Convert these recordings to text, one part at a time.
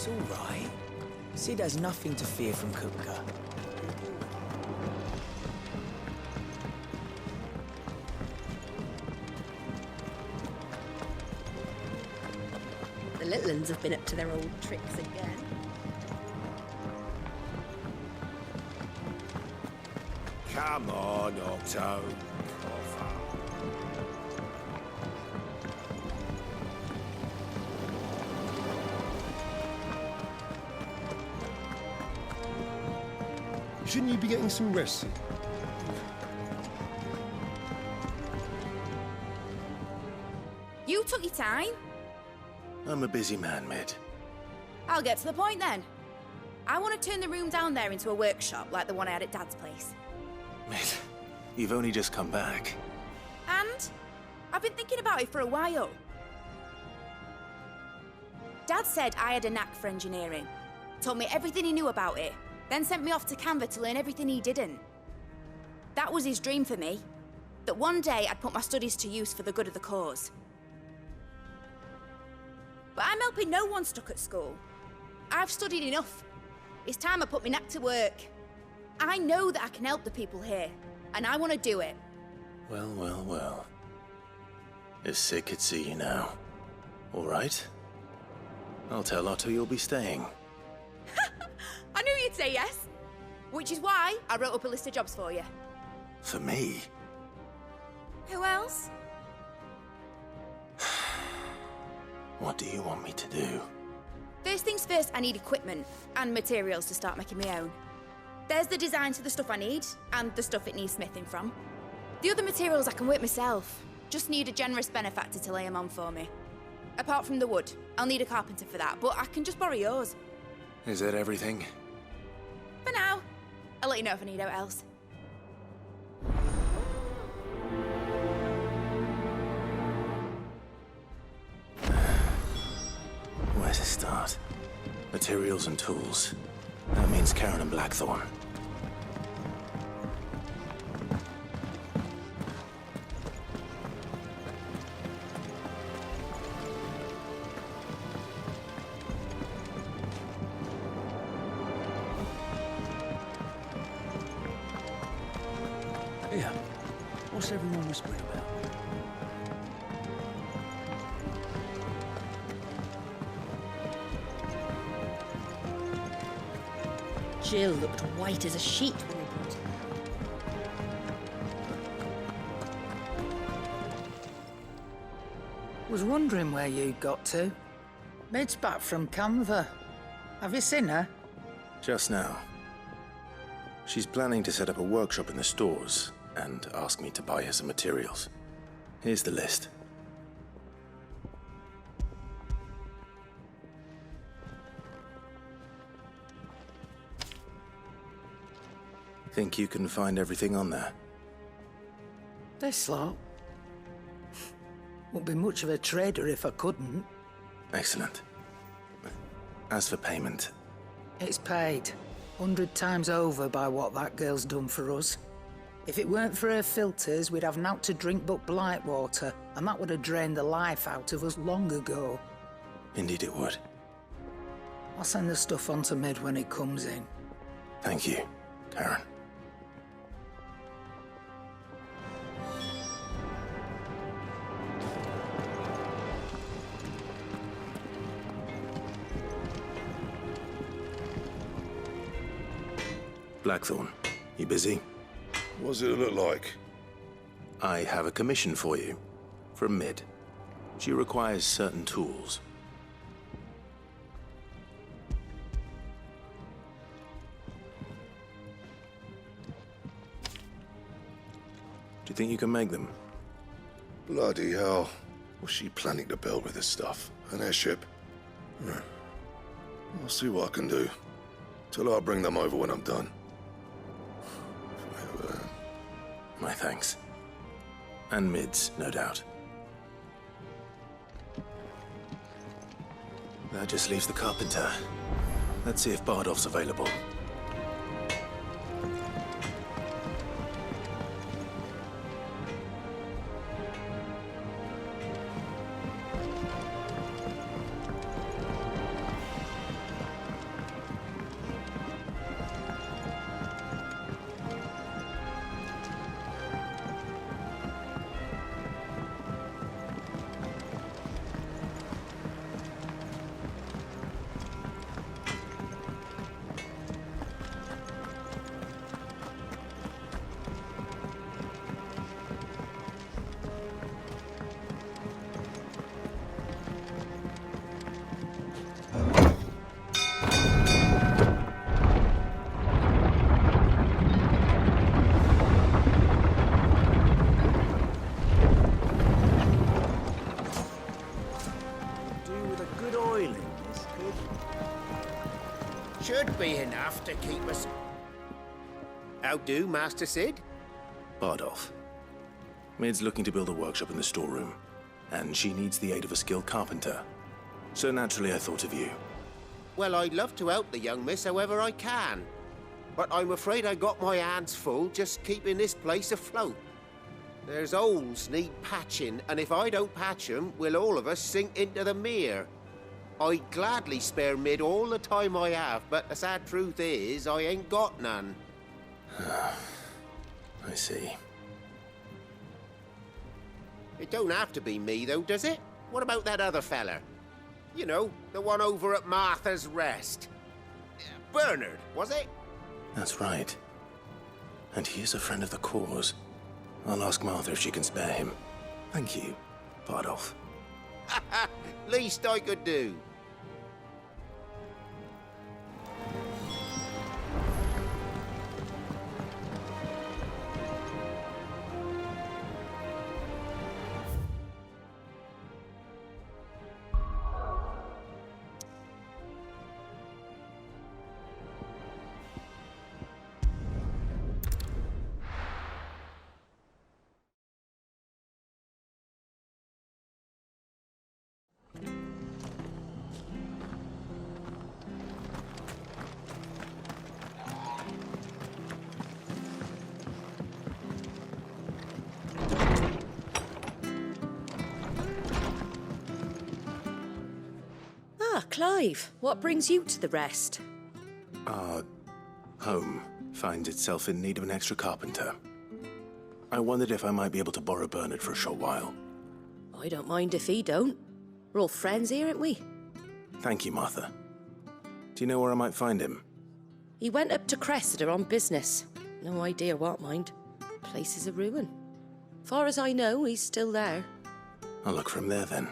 It's all right. Sid has nothing to fear from Kupka. The little uns have been up to their old tricks again. Come on, Otto. Cough up. Shouldn't you be getting some rest, Sid? You took your time. I'm a busy man, Mid. I'll get to the point then. I want to turn the room down there into a workshop like the one I had at Dad's place. Mid, you've only just come back. And I've been thinking about it for a while. Dad said I had a knack for engineering, told me everything he knew about it, then sent me off to Canva to learn everything he didn't. That was his dream for me, that one day I'd put my studies to use for the good of the cause. But I'm helping no one stuck at school. I've studied enough. It's time I put my knack to work. I know that I can help the people here, and I want to do it. Well, well, well. If Sid could see you now. All right? I'll tell Otto you'll be staying. I knew you'd say yes. Which is why I wrote up a list of jobs for you. For me? Who else? What do you want me to do? First things first, I need equipment and materials to start making my own. There's the designs for the stuff I need, and the stuff it needs smithing from. The other materials I can work myself. Just need a generous benefactor to lay them on for me. Apart from the wood, I'll need a carpenter for that, but I can just borrow yours. Is that everything? For now. I'll let you know if I need out else. Where to start? Materials and tools. That means Karen and Blackthorn. Yeah. What's everyone whispering about? Jill looked white as a sheet when they brought her. Was wondering where you got to. Mid's back from Canva. Have you seen her? Just now. She's planning to set up a workshop in the stores and ask me to buy her some materials. Here's the list. Think you can find everything on there? This lot. Wouldn't be much of a trader if I couldn't. Excellent. As for payment, It's paid 100 times over by what that girl's done for us. If it weren't for her filters, we'd have naught to drink but blight water, and that would have drained the life out of us long ago. indeed it would. I'll send the stuff on to Mid when it comes in. Thank you, Karen. Blackthorn, you busy? What does it look like? I have a commission for you, from Mid. She requires certain tools. Do you think you can make them? Bloody hell. What's she planning to build with this stuff? An airship? I'll see what I can do. Till I'll bring them over when I'm done. My thanks. And Mid's, no doubt. That just leaves the carpenter. Let's see if Bardolph's available. should be enough to keep us... How do, Master Sid? Bardolph. Mid's looking to build a workshop in the storeroom, and she needs the aid of a skilled carpenter. So naturally I thought of you. Well, I'd love to help the young miss however I can. But I'm afraid I got my hands full just keeping this place afloat. There's holes need patching, and if I don't patch them, we'll all of us sink into the mere. I'd gladly spare Mid all the time I have, but the sad truth is, I ain't got none. I see. It don't have to be me, though, does it? What about that other fella? You know, the one over at Martha's Rest. Bernard, was it? That's right. And he is a friend of the cause. I'll ask Martha if she can spare him. Thank you, Bardolph. Least I could do. Ah, Clive, what brings you to the Rest? Our home finds itself in need of an extra carpenter. I wondered if I might be able to borrow Bernard for a short while. I don't mind if he don't. We're all friends here, aren't we? Thank you, Martha. Do you know where I might find him? He went up to Cressida on business. No idea what, mind. Place is a ruin. Far as I know, he's still there. I'll look for him there then.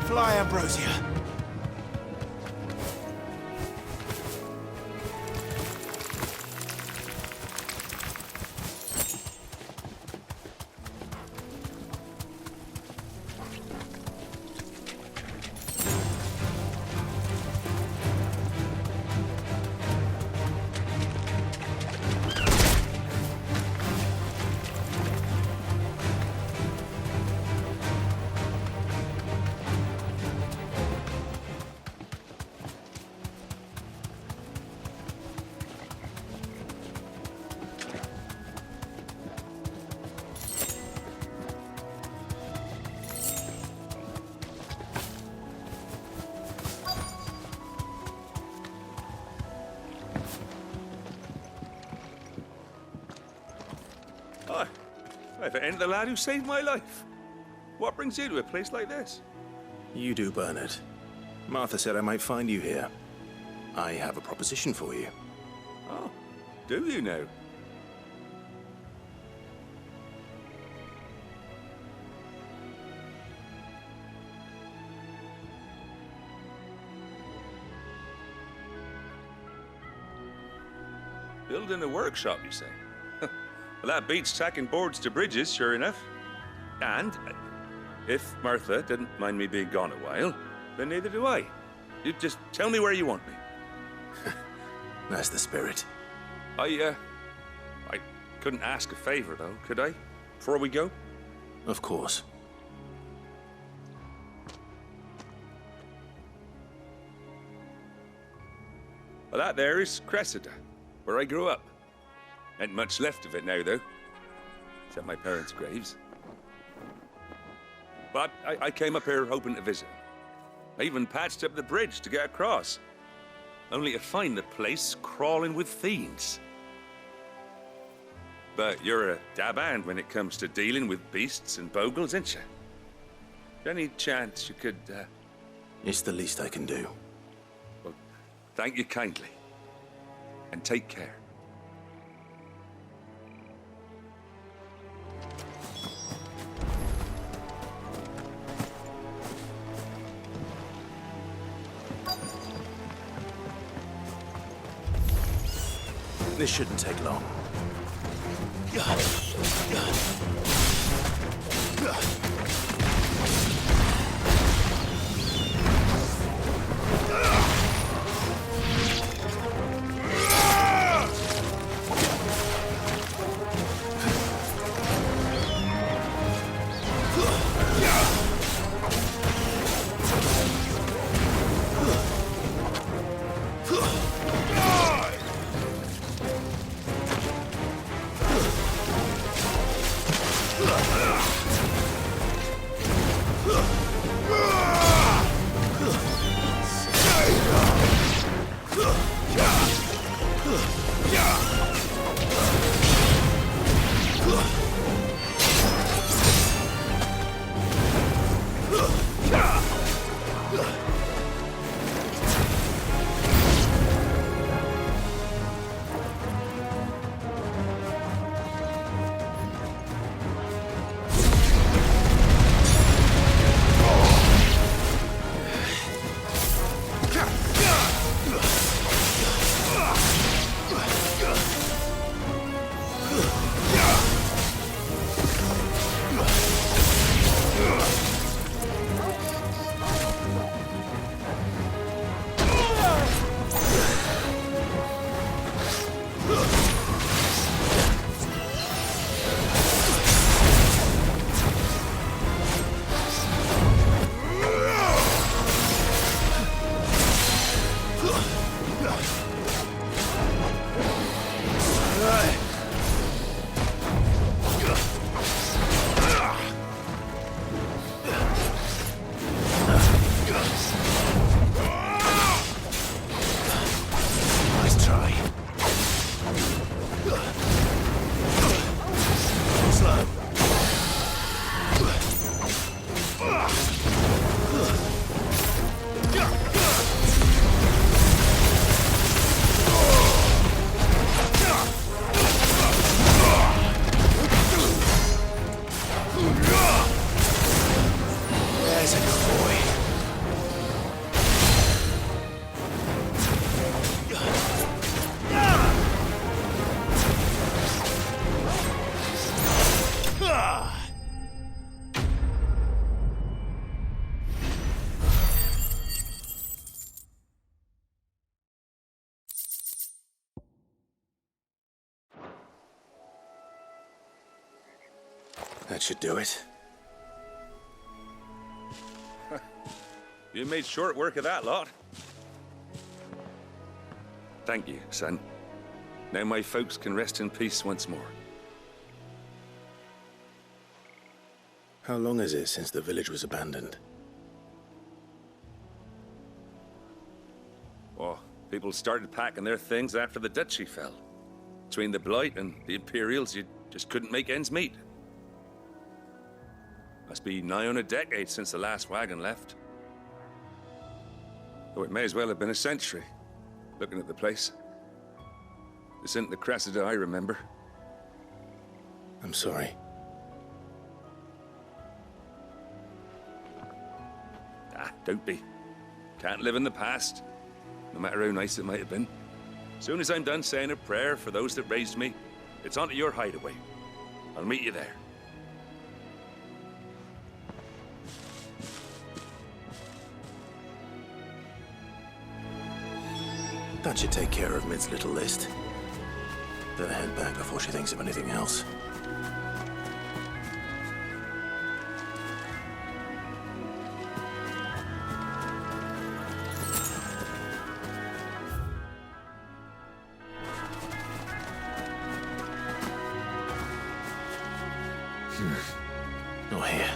Fly, Ambrosia. Hi. If it ain't the lad who saved my life. What brings you to a place like this? You do, Bernard. Martha said I might find you here. I have a proposition for you. Oh, do you now? Building a workshop, you say? Well, that beats tacking boards to bridges, sure enough. And if Martha didn't mind me being gone a while, then neither do I. You just tell me where you want me. That's the spirit. I couldn't ask a favor, though, could I? Before we go? Of course. Well, that there is Cressida, where I grew up. Ain't much left of it now, though. Except my parents' graves. But I came up here hoping to visit. I even patched up the bridge to get across. Only to find the place crawling with fiends. But you're a dab hand when it comes to dealing with beasts and bogles, ain't you? Any chance you could, It's the least I can do. Well, thank you kindly. And take care. This shouldn't take long. That should do it. You made short work of that lot. Thank you, son. Now my folks can rest in peace once more. How long is it since the village was abandoned? Oh, people started packing their things after the duchy fell. Between the Blight and the Imperials, you just couldn't make ends meet. Must be nigh on a decade since the last wagon left. Though it may as well have been a century, looking at the place. This isn't the Cressida I remember. I'm sorry. Ah, don't be. Can't live in the past, no matter how nice it might have been. Soon as I'm done saying a prayer for those that raised me, it's onto your hideaway. I'll meet you there. That should take care of Mid's little list. Better head back before she thinks of anything else. Not here.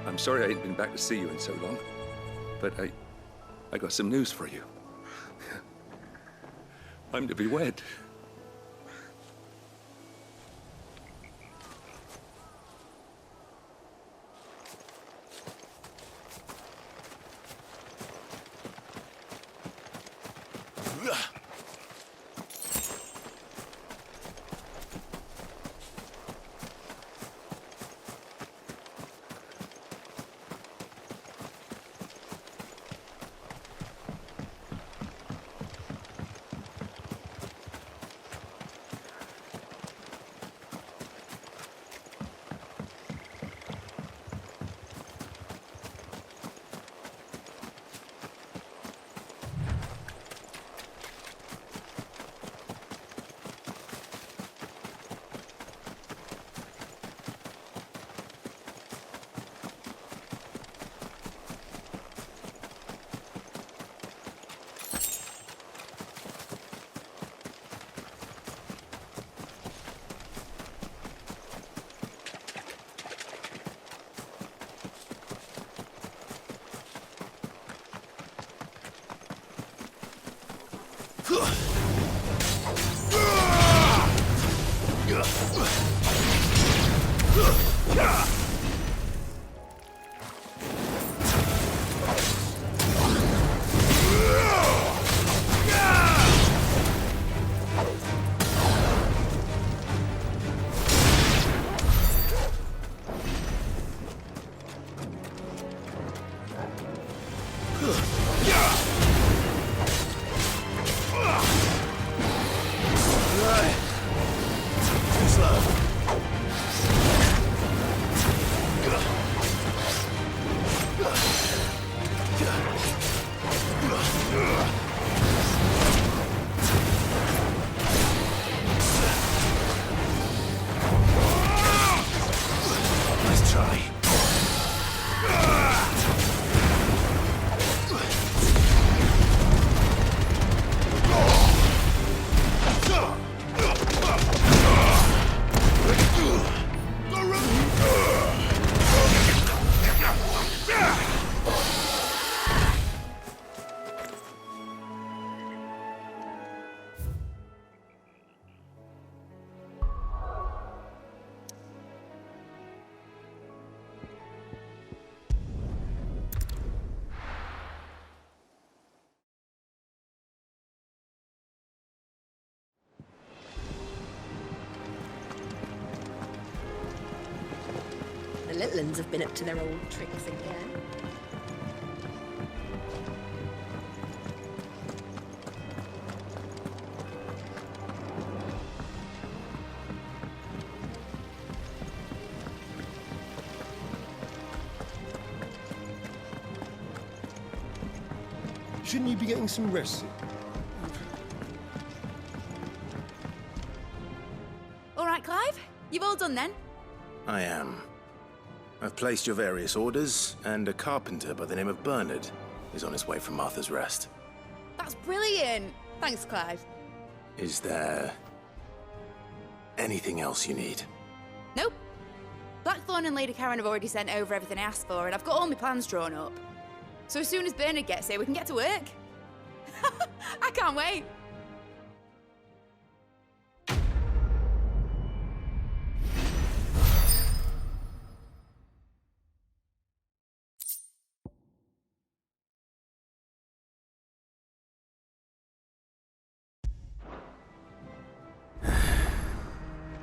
I'm sorry I ain't been back to see you in so long, but I got some news for you. I'm to be wed. The little uns have been up to their old tricks again. Shouldn't you be getting some rest? All right, Clive. You've all done then? I am. I've placed your various orders, and a carpenter by the name of Bernard is on his way from Martha's Rest. That's brilliant. Thanks, Clive. Is there anything else you need? Nope. Blackthorn and Lady Karen have already sent over everything I asked for, and I've got all my plans drawn up. So as soon as Bernard gets here, we can get to work. I can't wait.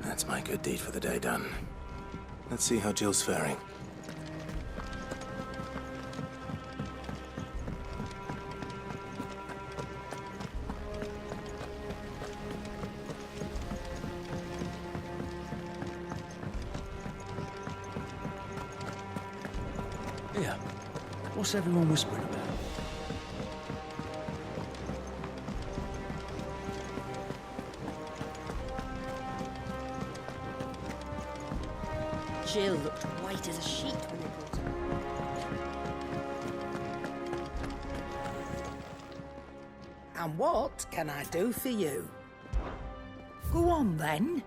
That's my good deed for the day done. Let's see how Jill's faring. Yeah. What's everyone whispering about? Jill looked white as a sheet when they brought her. And what can I do for you? Go on then.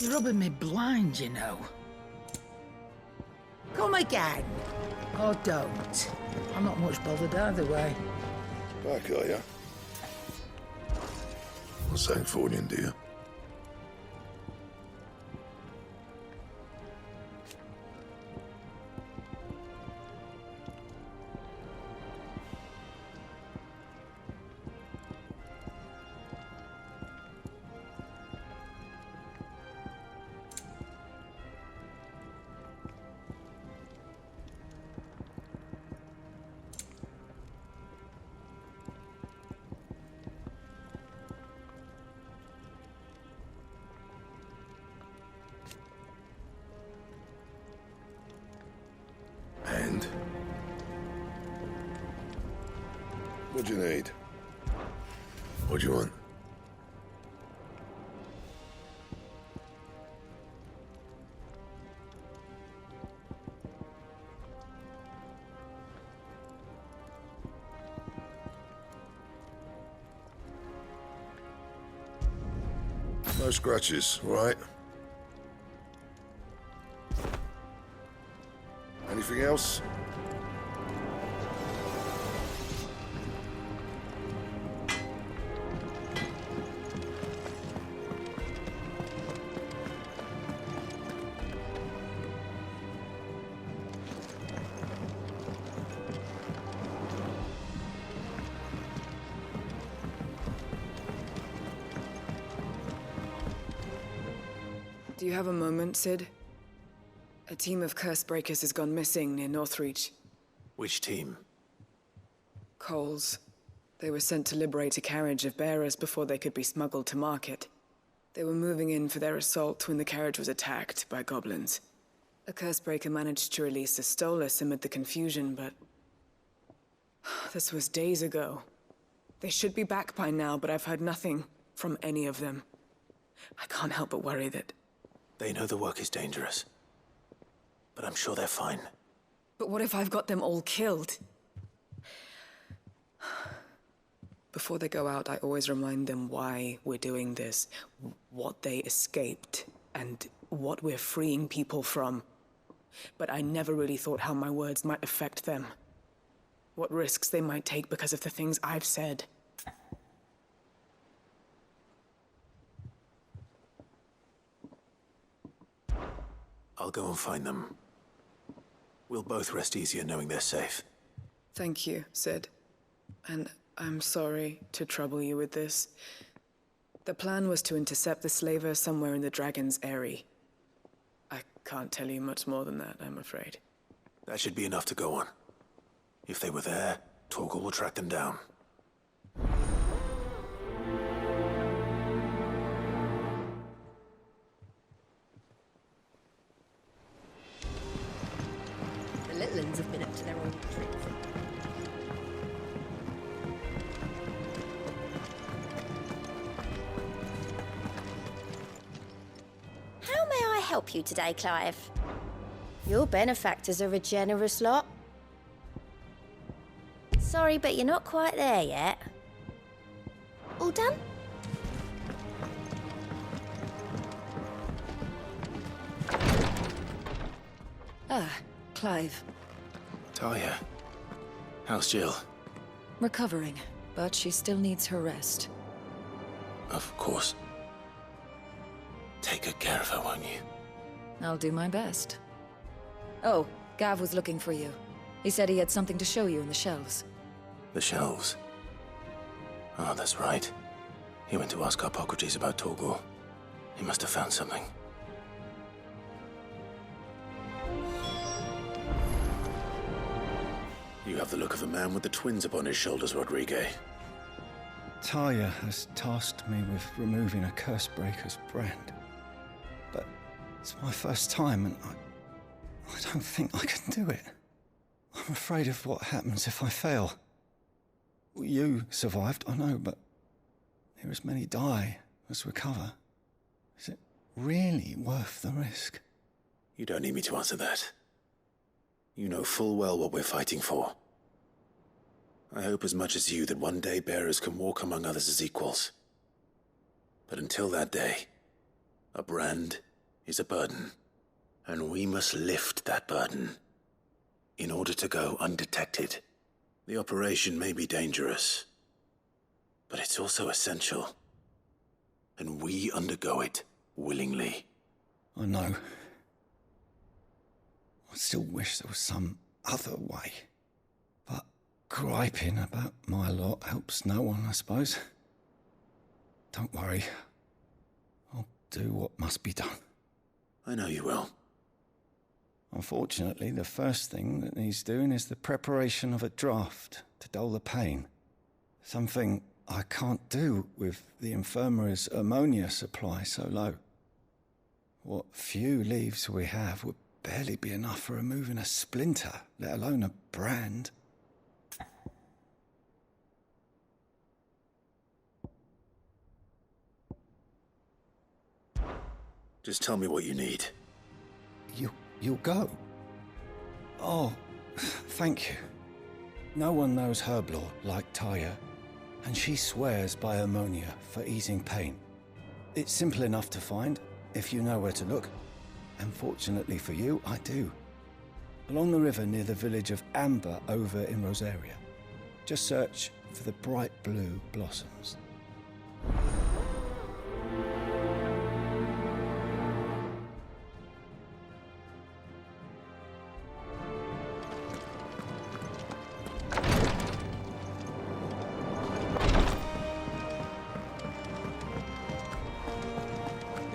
You're rubbing me blind, you know. Come again. Or don't. I'm not much bothered either way. Back, are ya? Not Sancfordian, do you? And? What do you need? What do you want? No scratches, right? Anything else? Do you have a moment, Sid? A team of curse breakers has gone missing near Northreach. Which team? Coles. They were sent to liberate a carriage of bearers before they could be smuggled to market. They were moving in for their assault when the carriage was attacked by goblins. A curse breaker managed to release a Stolas amid the confusion, but... this was days ago. They should be back by now, but I've heard nothing from any of them. I can't help but worry that... They know the work is dangerous. But I'm sure they're fine. But what if I've got them all killed? Before they go out, I always remind them why we're doing this, what they escaped, and what we're freeing people from. But I never really thought how my words might affect them. What risks they might take because of the things I've said. I'll go and find them. We'll both rest easier knowing they're safe. Thank you, Sid. And I'm sorry to trouble you with this. The plan was to intercept the slaver somewhere in the Dragon's Eyrie. I can't tell you much more than that, I'm afraid. That should be enough to go on. If they were there, Torgal will track them down. The little uns have been up to their own tricks. How may I help you today, Clive? Your benefactors are a generous lot. Sorry, but you're not quite there yet. All done? Ah, Clive. Talia. How's Jill? Recovering, but she still needs her rest. Of course. Take good care of her, won't you? I'll do my best. Oh, Gav was looking for you. He said he had something to show you in the shelves. The shelves? Oh, that's right. He went to ask Harpocrates about Torgal. He must have found something. You have the look of a man with the twins upon his shoulders, Rodrigue. Talia has tasked me with removing a curse breaker's brand. But it's my first time, and I don't think I can do it. I'm afraid of what happens if I fail. You survived, I know, but there as many die as recover. Is it really worth the risk? You don't need me to answer that. You know full well what we're fighting for. I hope as much as you that one day bearers can walk among others as equals. But until that day, a brand is a burden, and we must lift that burden in order to go undetected. The operation may be dangerous, but it's also essential, and we undergo it willingly. I know. I still wish there was some other way. But griping about my lot helps no one, I suppose. Don't worry. I'll do what must be done. I know you will. Unfortunately, the first thing that needs doing is the preparation of a draft to dull the pain. Something I can't do with the infirmary's ammonia supply so low. What few leaves we have would barely be enough for removing a splinter, let alone a brand. Just tell me what you need. You'll go? Oh, thank you. No one knows herb lore like Taya, and she swears by ammonia for easing pain. It's simple enough to find, if you know where to look. And fortunately for you, I do. Along the river near the village of Amber over in Rosaria. Just search for the bright blue blossoms.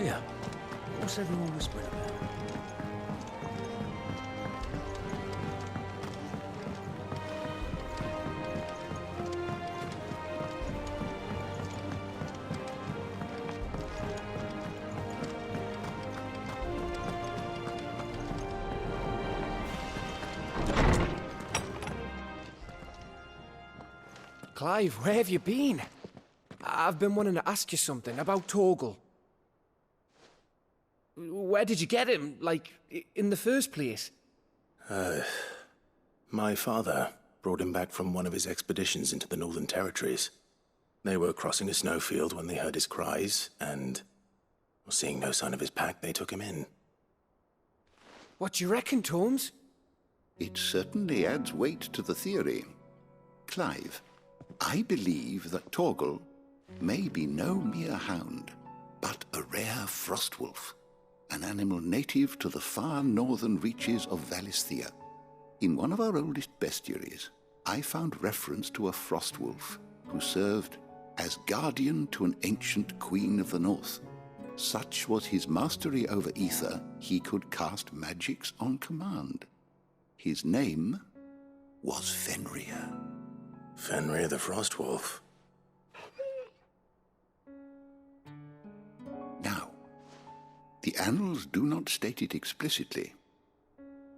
Yeah. What's everyone whispering about? Clive, where have you been? I've been wanting to ask you something about Torgal. Where did you get him, like, in the first place? My father brought him back from one of his expeditions into the Northern Territories. They were crossing a snowfield when they heard his cries, and, seeing no sign of his pack, they took him in. What do you reckon, Tomes? It certainly adds weight to the theory. Clive, I believe that Torgal may be no mere hound, but a rare frostwolf, an animal native to the far northern reaches of Valisthea. In one of our oldest bestiaries, I found reference to a frostwolf who served as guardian to an ancient queen of the north. Such was his mastery over ether, he could cast magics on command. His name was Fenrir. Fenrir the Frostwolf. Now, the annals do not state it explicitly,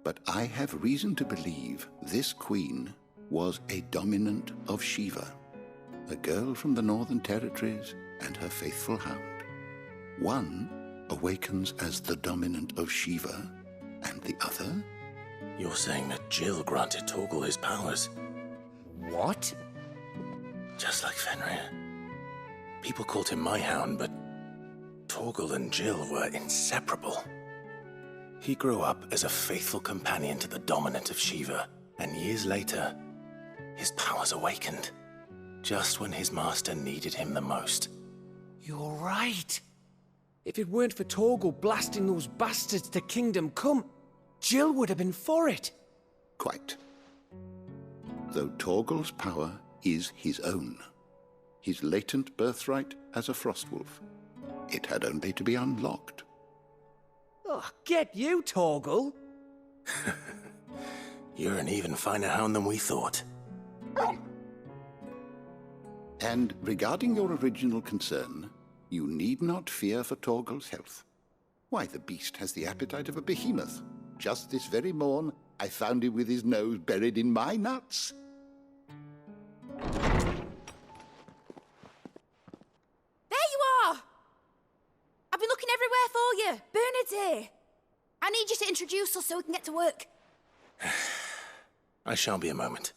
but I have reason to believe this queen was a dominant of Shiva, a girl from the Northern Territories and her faithful hound. One awakens as the dominant of Shiva, and the other? You're saying that Jill granted Torgal his powers? What? Just like Fenrir. People called him my hound, but Torgal and Jill were inseparable. He grew up as a faithful companion to the dominant of Shiva, and years later, his powers awakened, just when his master needed him the most. You're right. If it weren't for Torgal blasting those bastards to Kingdom Come, Jill would have been for it. Quite. Though Torgal's power is his own, his latent birthright as a frostwolf, it had only to be unlocked. Oh, get you, Torgal! You're an even finer hound than we thought. And regarding your original concern, you need not fear for Torgal's health. Why, the beast has the appetite of a behemoth. Just this very morn, I found him with his nose buried in my nuts. There you are! I've been looking everywhere for you. Bernard's here. I need you to introduce us so we can get to work. I shall be a moment.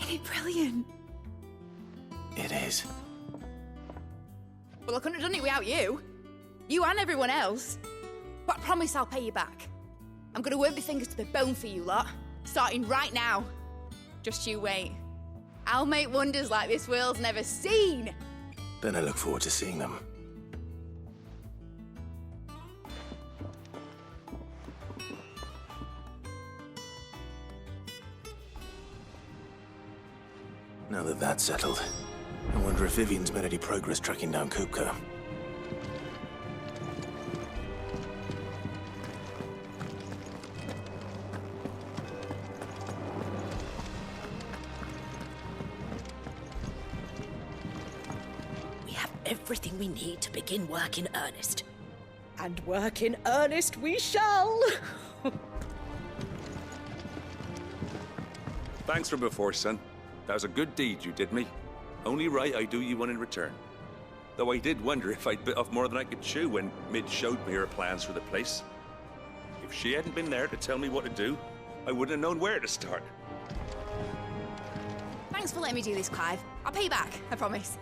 Isn't it brilliant? It is. Well, I couldn't have done it without you. You and everyone else. But I promise I'll pay you back. I'm gonna work my fingers to the bone for you lot, starting right now. Just you wait. I'll make wonders like this world's never seen. Then I look forward to seeing them. Now that that's settled, I wonder if Vivian's made any progress tracking down Kupka. We have everything we need to begin work in earnest. And work in earnest we shall! Thanks for before, son. That was a good deed you did me. Only right I do you one in return. Though I did wonder if I'd bit off more than I could chew when Mid showed me her plans for the place. If she hadn't been there to tell me what to do, I wouldn't have known where to start. Thanks for letting me do this, Clive. I'll pay you back, I promise.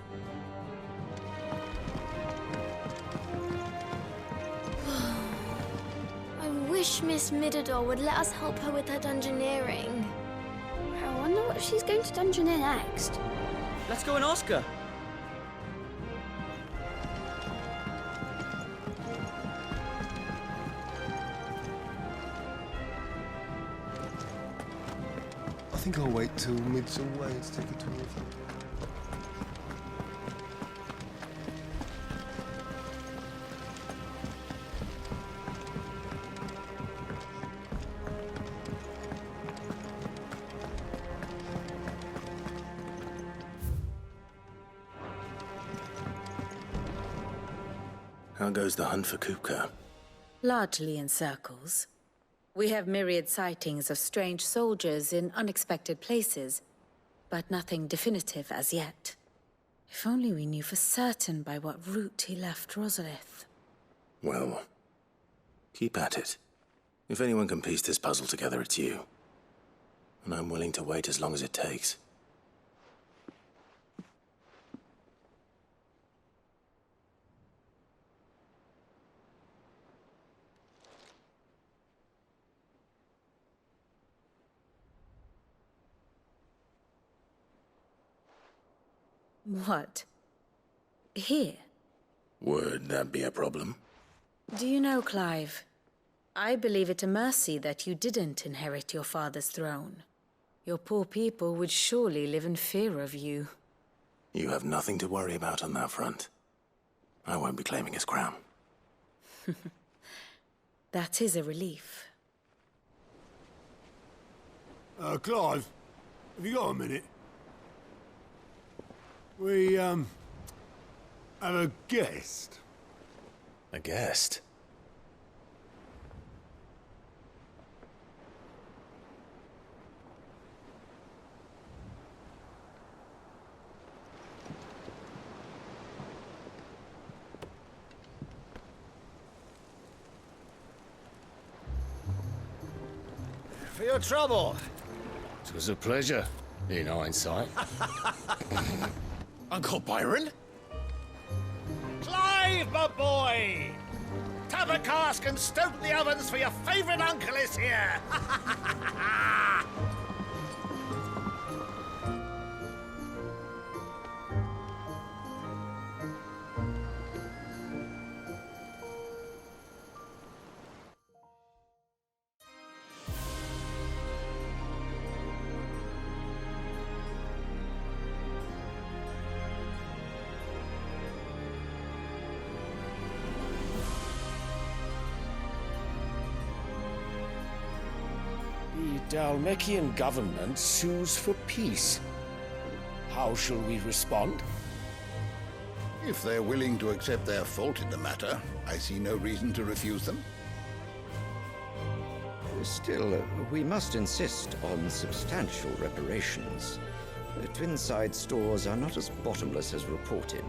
I wish Miss Midador would let us help her with her dungeoneering. I wonder what she's going to dungeoneer next. Let's go and ask her. I think I'll wait till Mid's away to take a tour of them. How goes the hunt for Kupka? Largely in circles. We have myriad sightings of strange soldiers in unexpected places, but nothing definitive as yet. If only we knew for certain by what route he left Rosalith. Well, keep at it. If anyone can piece this puzzle together, it's you. And I'm willing to wait as long as it takes. What? Here? Would that be a problem? Do you know, Clive? I believe it a mercy that you didn't inherit your father's throne. Your poor people would surely live in fear of you. You have nothing to worry about on that front. I won't be claiming his crown. That is a relief. Clive, have you got a minute? We, have a guest. A guest? For your trouble. It was a pleasure, in hindsight. Uncle Byron? Clive, my boy! Tap a cask and stoke the ovens for your favourite uncle is here! The Dalmekian government sues for peace. How shall we respond? If they're willing to accept their fault in the matter, I see no reason to refuse them. Still, we must insist on substantial reparations. Twinside stores are not as bottomless as reported.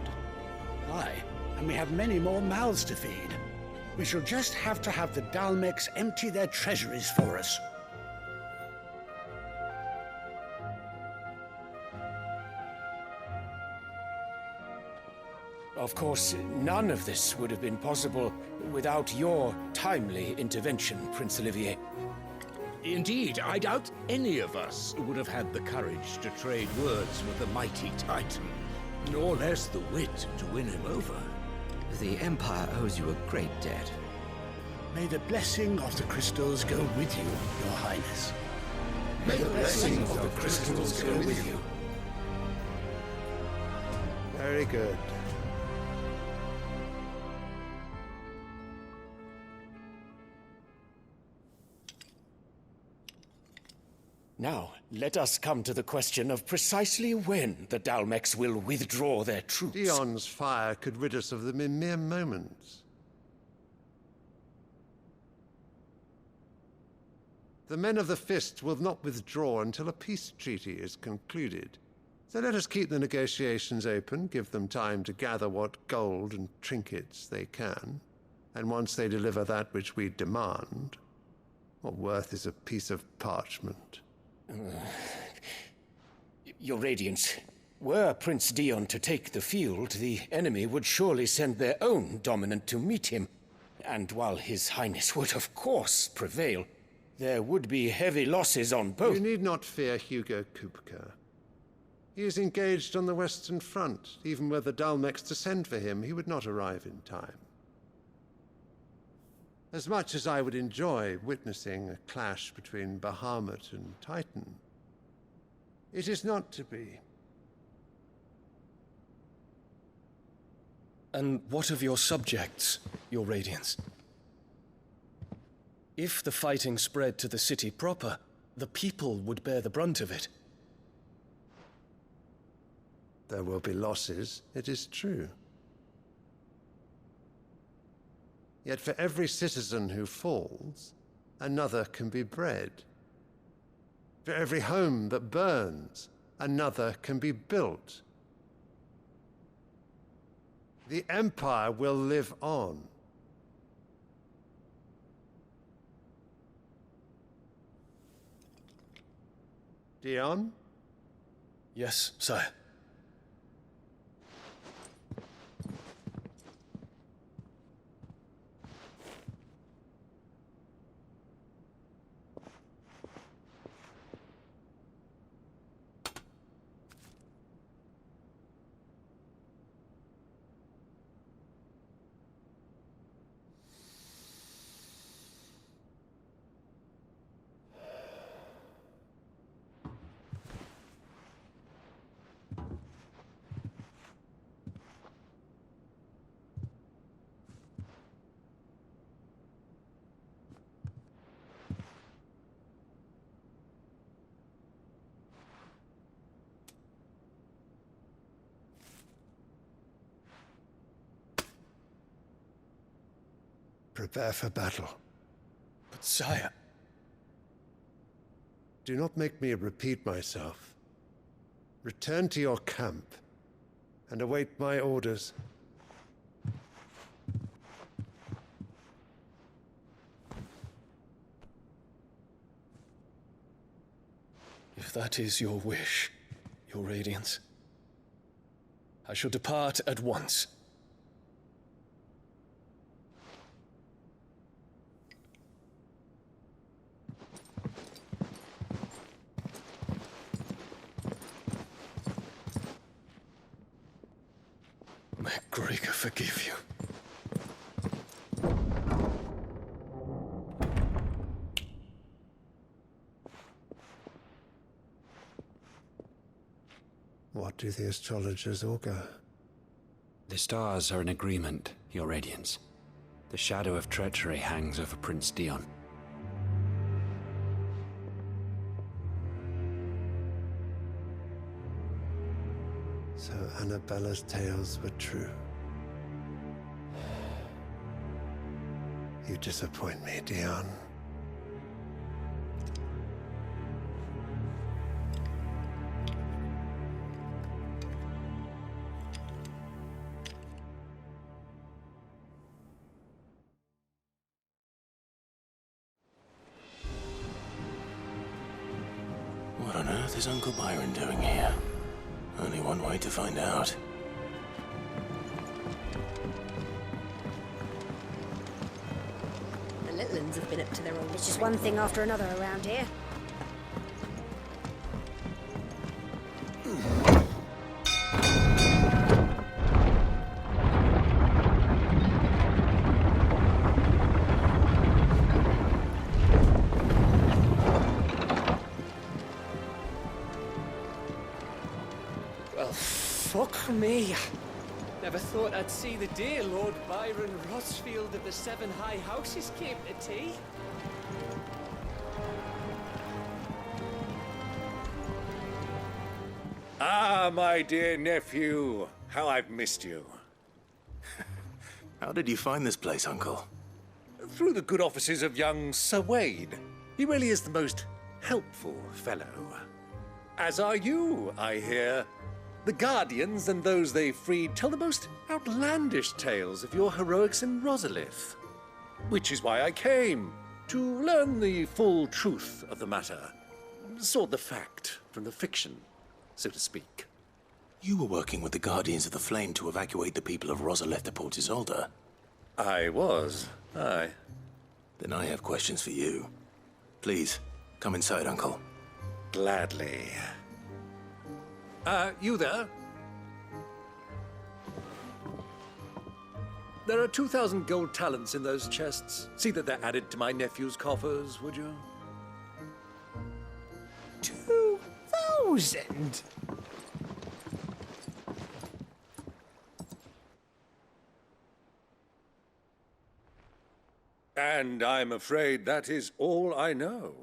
Aye, and we have many more mouths to feed. We shall just have to have the Dalmeks empty their treasuries for us. Of course, none of this would have been possible without your timely intervention, Prince Olivier. Indeed, I doubt any of us would have had the courage to trade words with the mighty Titan, nor less the wit to win him over. The Empire owes you a great debt. May the blessing of the crystals go with you, Your Highness. May the blessing of the crystals go with you. Very good. Now, let us come to the question of precisely when the Dalmex will withdraw their troops. Dion's fire could rid us of them in mere moments. The men of the Fist will not withdraw until a peace treaty is concluded. So let us keep the negotiations open, give them time to gather what gold and trinkets they can, and once they deliver that which we demand, what worth is a piece of parchment? Your Radiance, were Prince Dion to take the field, the enemy would surely send their own dominant to meet him. And while His Highness would of course prevail, there would be heavy losses on both. You need not fear Hugo Kupka. He is engaged on the Western Front. Even were the Dalmex to send for him, he would not arrive in time. As much as I would enjoy witnessing a clash between Bahamut and Titan, it is not to be. And what of your subjects, Your Radiance? If the fighting spread to the city proper, the people would bear the brunt of it. There will be losses, it is true. Yet for every citizen who falls, another can be bred. For every home that burns, another can be built. The Empire will live on. Dion? Yes, sire. Prepare for battle. But sire... Do not make me repeat myself. Return to your camp and await my orders. If that is your wish, Your Radiance, I shall depart at once. May Gregor forgive you. What do the astrologers augur? The stars are in agreement, Your Radiance. The shadow of treachery hangs over Prince Dion. So Annabella's tales were true. You disappoint me, Dion. What on earth is Uncle Byron doing here? Only one way to find out. Guardians have been up to their old It's just tricks. one thing after another around here. Well, fuck me. Never thought I'd see the day Lord Byron Rossfield of the Seven High Houses came to tea. Ah, my dear nephew. How I've missed you. How did you find this place, Uncle? Through the good offices of young Sir Wade. He really is the most helpful fellow. As are you, I hear. The Guardians and those they freed tell the most outlandish tales of your heroics in Rosalith. Which is why I came, to learn the full truth of the matter. Sort the fact from the fiction, so to speak. You were working with the Guardians of the Flame to evacuate the people of Rosalith to Port Isolde. I was, aye. Then I have questions for you. Please, come inside, Uncle. Gladly. You there? There are 2,000 gold talents in those chests. See that they're added to my nephew's coffers, would you? 2,000? And I'm afraid that is all I know.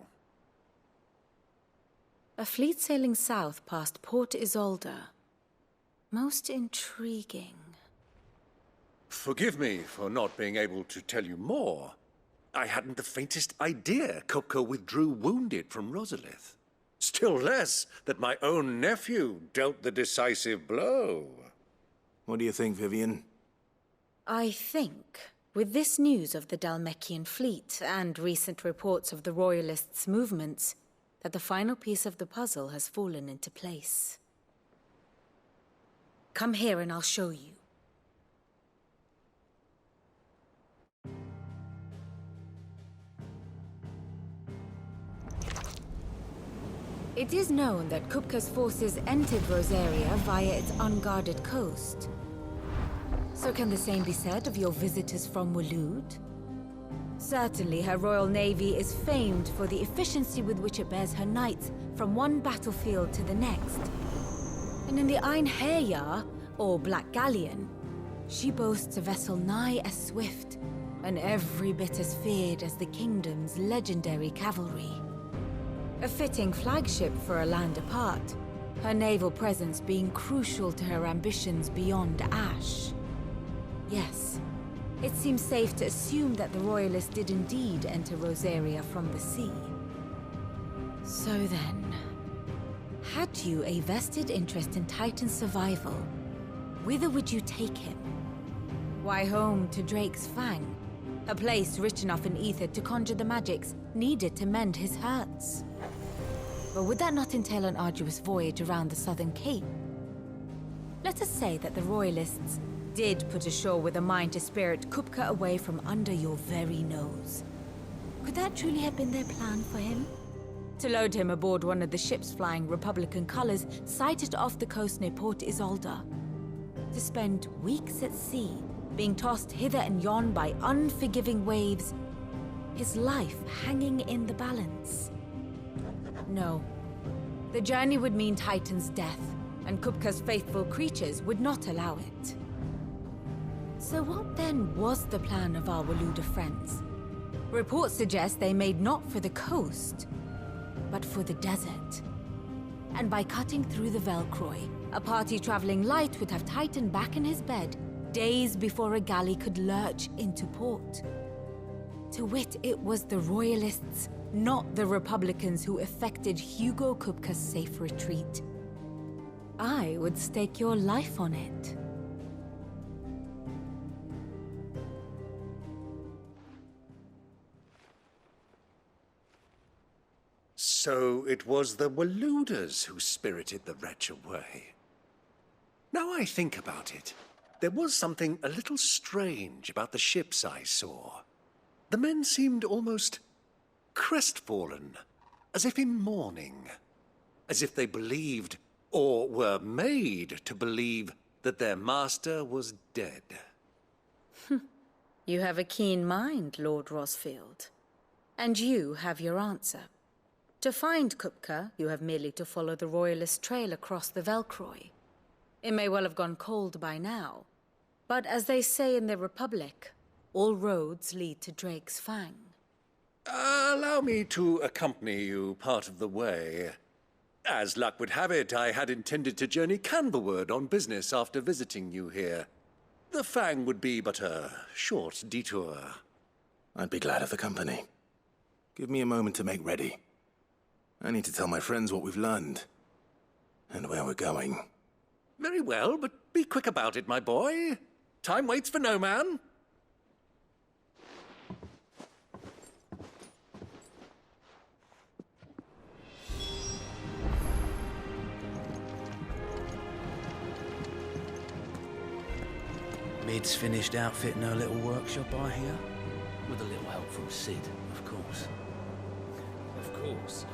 A fleet sailing south past Port Isolde. Most intriguing. Forgive me for not being able to tell you more. I hadn't the faintest idea Kupka withdrew wounded from Rosalith. Still less that my own nephew dealt the decisive blow. What do you think, Vivian? I think, with this news of the Dhalmekian fleet and recent reports of the Royalists' movements, that the final piece of the puzzle has fallen into place. Come here and I'll show you. It is known that Kupka's forces entered Rosaria via its unguarded coast. So can the same be said of your visitors from Waloed? Certainly, her Royal Navy is famed for the efficiency with which it bears her knights from one battlefield to the next. And in the Einherjar, or Black Galleon, she boasts a vessel nigh as swift and every bit as feared as the kingdom's legendary cavalry. A fitting flagship for a land apart, her naval presence being crucial to her ambitions beyond Ash. Yes. It seems safe to assume that the Royalists did indeed enter Rosaria from the sea. So then, had you a vested interest in Titan's survival, whither would you take him? Why, home to Drake's Fang, a place rich enough in ether to conjure the magics needed to mend his hurts. But would that not entail an arduous voyage around the southern cape? Let us say that the Royalists did put ashore with a mind to spirit Kupka away from under your very nose. Could that truly have been their plan for him? To load him aboard one of the ships flying Republican colors sighted off the coast near Port Isolde. To spend weeks at sea, being tossed hither and yon by unforgiving waves, his life hanging in the balance. No. The journey would mean Titan's death, and Kupka's faithful creatures would not allow it. So what then was the plan of our Waluda friends? Reports suggest they made not for the coast, but for the desert. And by cutting through the Velcroy, a party traveling light would have Titan back in his bed days before a galley could lurch into port. To wit, it was the Royalists, not the Republicans, who effected Hugo Kupka's safe retreat. I would stake your life on it. So it was the Waludas who spirited the wretch away. Now I think about it, there was something a little strange about the ships I saw. the men seemed almost crestfallen, as if in mourning, as if they believed, or were made to believe, that their master was dead. You have a keen mind, Lord Rosfield. And you have your answer. To find Kupka, you have merely to follow the Royalist trail across the Velcroy. It may well have gone cold by now, but as they say in the Republic, all roads lead to Drake's Fang. Allow me to accompany you part of the way. As luck would have it, I had intended to journey Canverward on business after visiting you here. The Fang would be but a short detour. I'd be glad of the company. Give me a moment to make ready. I need to tell my friends what we've learned, and where we're going. Very well, but be quick about it, my boy. Time waits for no man. Mid's finished outfitting her little workshop, I hear. With a little help from Sid, of course. Of course.